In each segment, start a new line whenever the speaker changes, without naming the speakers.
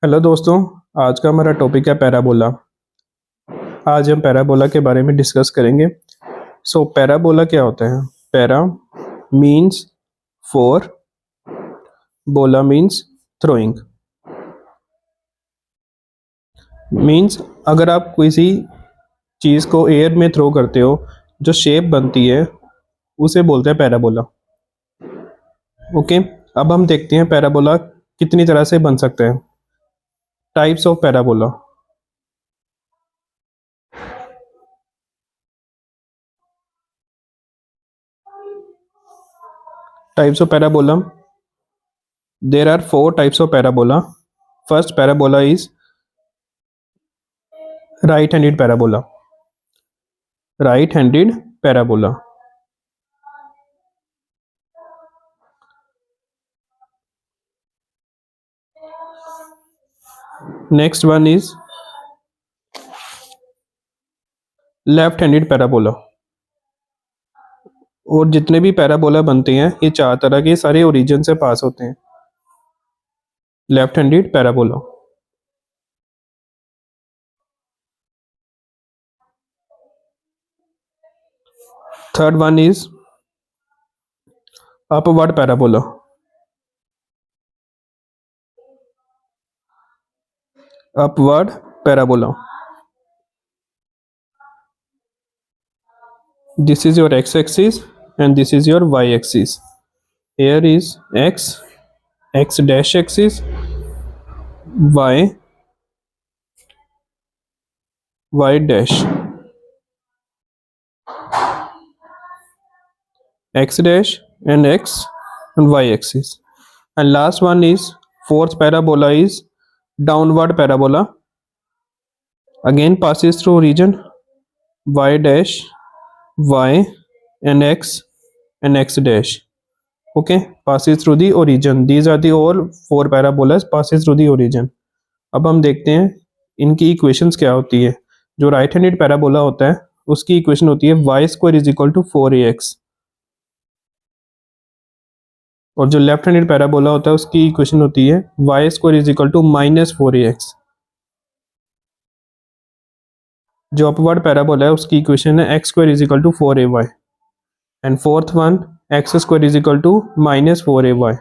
Hello दोस्तों। आज का हमारा टॉपिक है पैराबोला। आज हम पैराबोला के बारे में डिस्कस करेंगे। पैराबोला क्या होता है? पैरा मीन्स फोर, बोला मीन्स थ्रोइंग। मीन्स अगर आप किसी चीज़ को एयर में थ्रो करते हो, जो शेप बनती है उसे बोलते हैं पैराबोला। ओके, अब हम देखते हैं पैराबोला कितनी तरह से बन सकते हैं। Types of parabola. Types of parabola. There are four types of parabola. First parabola is right-handed parabola. Right-handed parabola. Next one is left-handed parabola. और जितने भी पैराबोला बनते हैं ये चार तरह के सारे ओरिजिन से पास होते हैं। Left-handed parabola. Third one is upward parabola. Upward parabola. This is your x-axis and this is your y-axis. Here is x dash axis, y dash, x dash and x and y axis. And last one is fourth parabola is downward parabola. Again passes through region y dash, y and x dash. Okay, passes through the origin. These are the all four parabolas passes through the origin. अब हम देखते हैं इनकी equations क्या होती है। जो right handed parabola होता है उसकी इक्वेशन होती है y square is equal to 4ax, और जो लेफ्ट हैंडेड पैराबोला होता है उसकी इक्वेशन होती है y square is equal to -4ax। जो अपवर्ड पैराबोला है उसकी इक्वेशन है x square is equal to 4ay, and fourth one x square is equal to -4ay।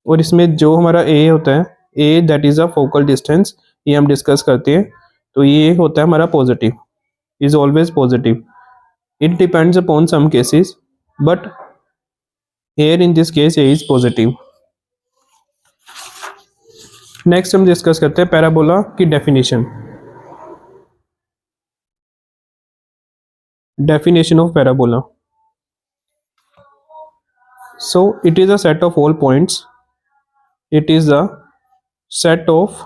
और इसमें जो हमारा a होता है, a that is a focal distance, ये हम डिस्कस करते हैं। तो ये होता है हमारा positive, is always positive. It depends upon some cases, but here in this case a is positive. Next हम डिस्कस करते हैं पैराबोला की definition. Definition of parabola. So it is a set of all points. It is a set of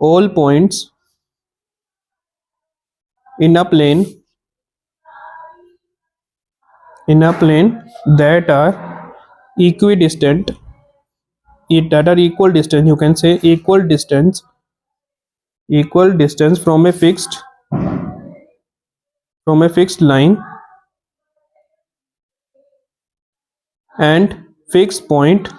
all points in a plane that are equidistant, that are equal distance, you can say equal distance from a fixed line and fixed point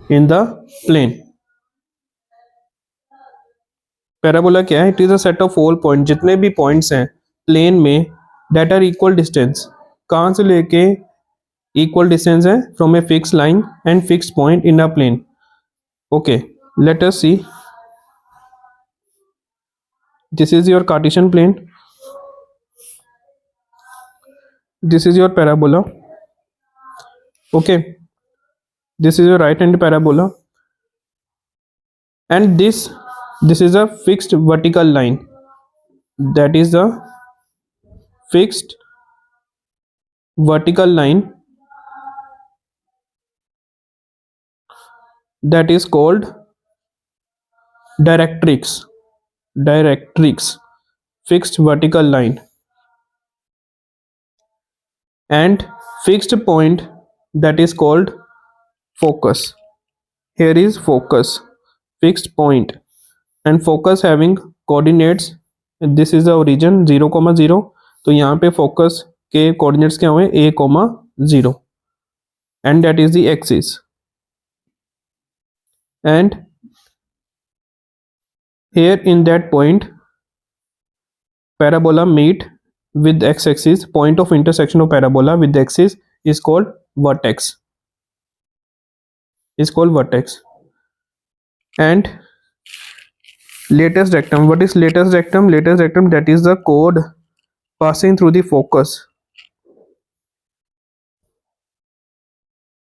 in the plane. Parabola क्या है? It is a set of all point, जितने भी points हैं plane में that are equal distance, कहाँ से लेके equal distance है, from a fix line and fix point in a plane. Okay, let us see. This is your Cartesian plane, this is your parabola. Okay, this is your right hand parabola, and this is a fixed vertical line, that is the fixed vertical line that is called directrix, fixed vertical line, and fixed point that is called focus. Here is focus, fixed point. And focus having coordinates, this is the origin 0,0, तो यहाँ पे focus के coordinates क्या हुए a,0 and that is the axis, and here in that point parabola meet with x-axis, point of intersection of parabola with the axis is called vertex, and latest rectum, what is latest rectum? Latest rectum, that is the chord passing through the focus,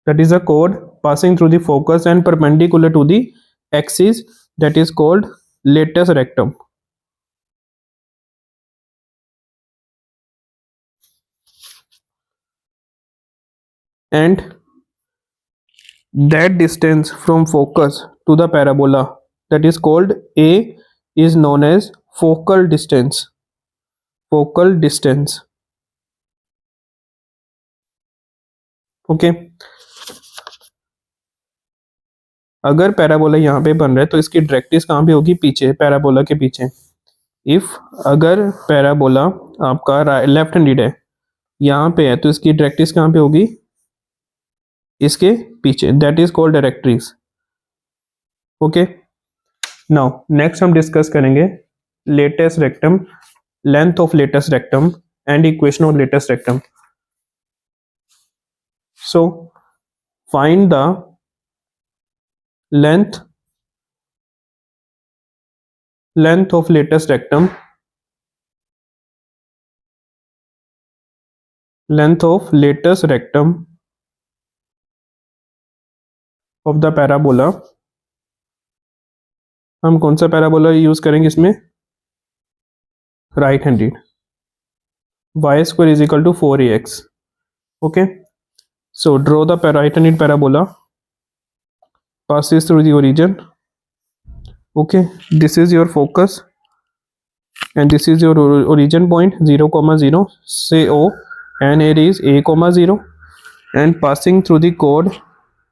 that is a chord passing through the focus and perpendicular to the axis, that is called latest rectum. And that distance from focus to the parabola, that is called a, is known as focal distance. Okay अगर parabola यहाँ पे बन रहा है तो इसकी directrix कहाँ पे होगी? पीछे, पैराबोला के पीछे। इफ अगर पैराबोला आपका लेफ्ट हैंडेड है, यहाँ पे है, तो इसकी डायरेक्ट्रिक्स कहाँ पे होगी? इसके पीछे, that is called directrix. Okay, now next हम डिस्कस करेंगे latus rectum, length of latus rectum and equation of latus rectum. So find the length of latest rectum, of the parabola। हम कौन सा पैराबोला यूज करेंगे इसमें? Right handed. y² is equal to 4ax। okay, so draw the right handed parabola, passes through the origin। okay, this is your focus and this is your origin point 0,0, say O, and here is a,0, and passing through the chord,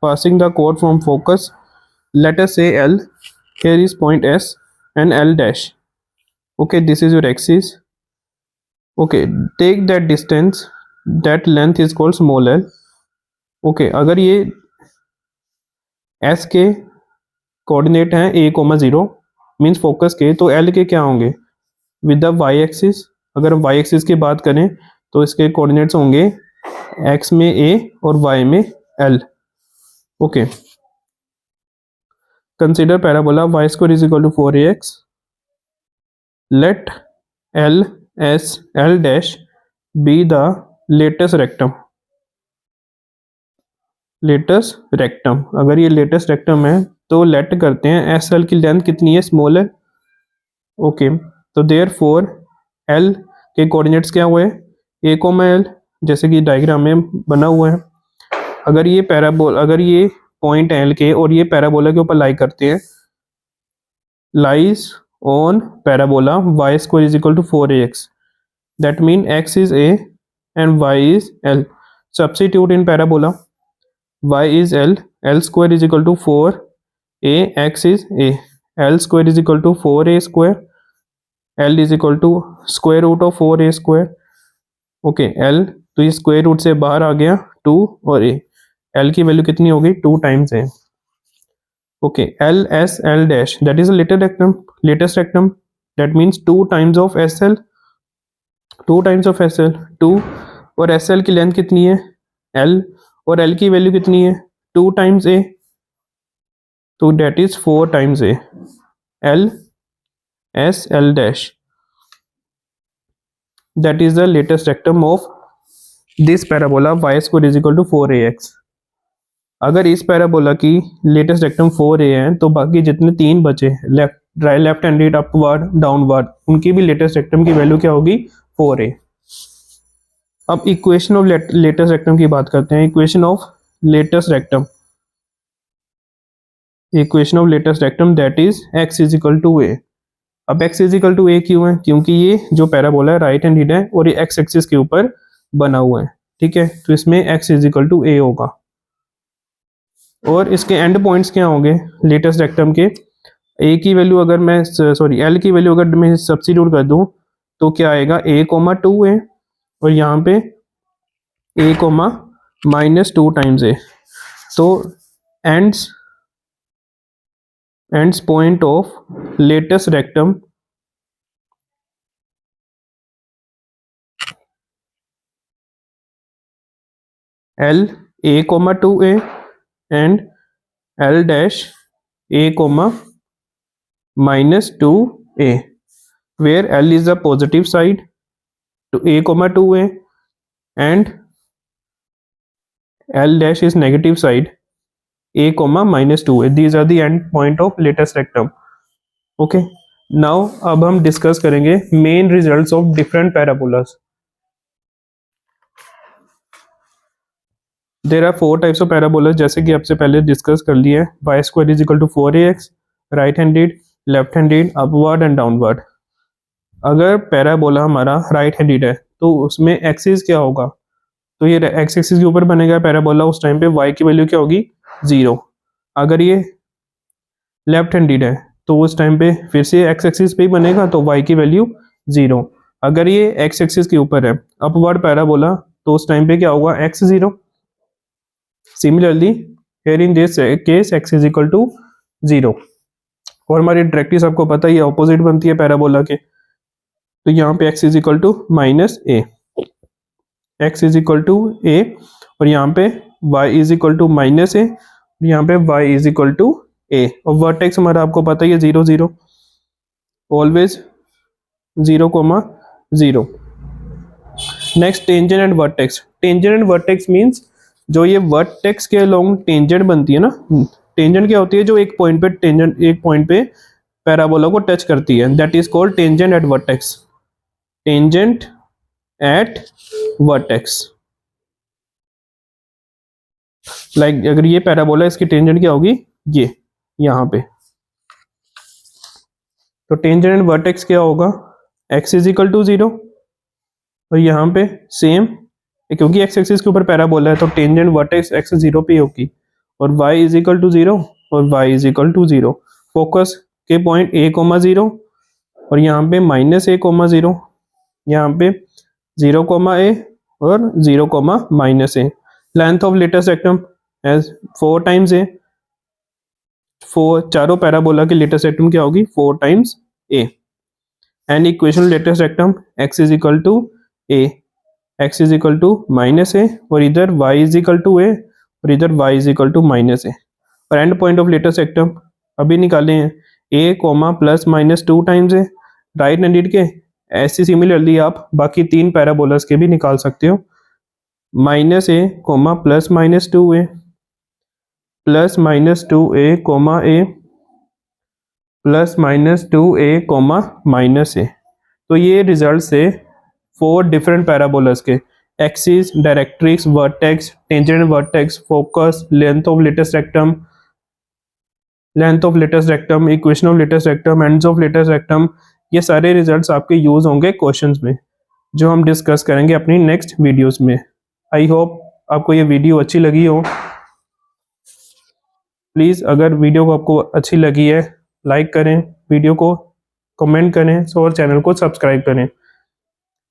from focus, let us say L, here is point S and L dash। okay, this is your axis। okay, take that distance, that length is called small l। okay, अगर ये S के coordinate हैं a,0 means focus के, तो L के क्या होंगे? With the y axis. अगर हम y एक्सिस की बात करें तो इसके कोऑर्डिनेट्स होंगे x में a और y में l। Okay, consider parabola y² is equal to 4ax, let L dash be the latest rectum। अगर ये लेटेस्ट रेक्टम है तो लेट करते हैं SL की लेंथ कितनी है? स्मॉल है। ओके, तो देयरफॉर L के कोऑर्डिनेट्स क्या हुए? a,l, जैसे कि डायग्राम में बना हुआ है। अगर ये पॉइंट L के और ये पैराबोला के ऊपर लाई करते हैं, lies on parabola y² is equal to 4ax, that mean x is a and y is l। substitute in parabola, y is l, l² is equal to 4a, x is a, l² is equal to 4a², l is equal to square root of 4a²। Okay, l तो ये square root से बाहर आ गया 2 और a, l की value कितनी हो गई? 2 times a। Okay, l dash, that is a latest rectum, that means 2 times of SL, 2 और SL की लेंथ कितनी है? L, और L की वैल्यू कितनी है? 2 टाइम्स a, तो that is 4 times a, L dash, that is the latest rectum of this parabola y² is equal to 4ax। अगर इस पैराबोला की लेटेस्ट रेक्टम 4a है तो बाकी जितने 3 बचे, लेफ्ट हैंडेड, अपवर्ड, डाउनवर्ड, उनकी भी लेटेस्ट रेक्टम की वैल्यू क्या होगी? 4a। अब इक्वेशन ऑफ लेटेस्ट रेक्टम की बात करते हैं। Equation of latus rectum that is x is equal to a। अब x is equal to a क्यों है? क्योंकि ये जो पैराबोला है राइट हैंडेड है और ये x एक्सिस के ऊपर बना हुआ है। ठीक है, तो इसमें x is equal to a होगा। और इसके एंड पॉइंट्स क्या होंगे लेटेस्ट रेक्टम के? ए की वैल्यू अगर मैं सॉरी एल की वैल्यू अगर मैं सब्स्टिट्यूट कर दूं तो क्या आएगा, ए कोमा 2 है और यहाँ पे ए कोमा -2 टाइम्स ए। तो ends point of latus rectum L a comma 2 a and L dash a comma -2 a, where L is the positive side to a comma 2a and L dash is negative side a comma -2a. These are the end point of latest rectum. Okay. Now अब हम discuss करेंगे main results of different parabolas. There are 4 types of parabolas, जैसे कि आपसे पहले discuss कर लिए हैं। y² is equal to 4ax, right handed, left handed, upward and downward. अगर पैराबोला हमारा राइट हैंडेड है तो उसमें एक्सिस क्या होगा, तो ये एक्स एक्सिस के ऊपर बनेगा पैराबोला, उस टाइम पे y की वैल्यू क्या होगी, 0। अगर ये लेफ्ट हैंडेड है तो उस टाइम पे फिर से एक्स एक्सिस पे ही बनेगा तो y की वैल्यू 0। अगर ये एक्स एक्सिस के ऊपर है अपवर्ड पैराबोला तो उस टाइम पे क्या होगा, x 0। Similarly here in this case x is equal to 0। और हमारी डायरेक्ट्रिक्स आपको पता ही है, ऑपोजिट बनती है पैराबोला के, तो यहाँ पे x is equal to -a, x is equal to a और यहाँ पे y is equal to -a, यहाँ पे y is equal to a। और वर्टेक्स हमारा आपको पता ही है 0 0, always 0,0। Next tangent and vertex. Tangent and vertex means जो ये वर्टेक्स के अलोंग टेंजेंट बनती है ना, टेंजेंट क्या होती है, जो एक पॉइंट पे टेंजेंट एक पॉइंट पे पैराबोला को टच करती है, that is called tangent at vertex. Tangent at vertex, like अगर ये पैराबोला, इसकी टेंजेंट क्या होगी, ये यहाँ पे। तो टेंजेंट एंड वर्टेक्स क्या होगा, x इज इक्वल टू 0 और यहाँ पे सेम, क्योंकि x एक्सिस के ऊपर पैराबोला है तो टेंजेंट वर्टेक्स x 0 पे होगी, और y इज इक्वल टू 0 और y is equal to 0। Focus के पॉइंट a, 0 और यहाँ पे -a, 0, यहाँ पे 0, a और 0, -a। Length of latus rectum as 4 times a। 4 चारों पैराबोला की लेटेस्ट रेक्टम क्या होगी, 4 times a। And equation latus rectum x is equal to a, x is equal to -a और इधर y is equal to a और इधर y is equal to -a। और and point of latus rectum अभी निकाले हैं a, +-2 times a, right handed के। ऐसे सिमिलरली आप बाकी 3 पैराबोलास के भी निकाल सकते हो, -a, +-2a, +-2a, a, +-2a, -a। तो ये रिजल्ट से 4 डिफरेंट पैराबोलास के axis, directrix, vertex, tangent vertex, focus, length of latus rectum, equation of latus rectum, ends of latus rectum, ये सारे रिजल्ट्स आपके यूज होंगे क्वेश्चंस में, जो हम डिस्कस करेंगे अपनी नेक्स्ट वीडियोस में। आई होप आपको ये वीडियो अच्छी लगी हो। प्लीज़ अगर वीडियो को आपको अच्छी लगी है लाइक करें, वीडियो को कमेंट करें और चैनल को सब्सक्राइब करें।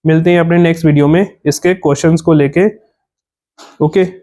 मिलते हैं अपने नेक्स्ट वीडियो में इसके क्वेश्चंस को लेके। ओके।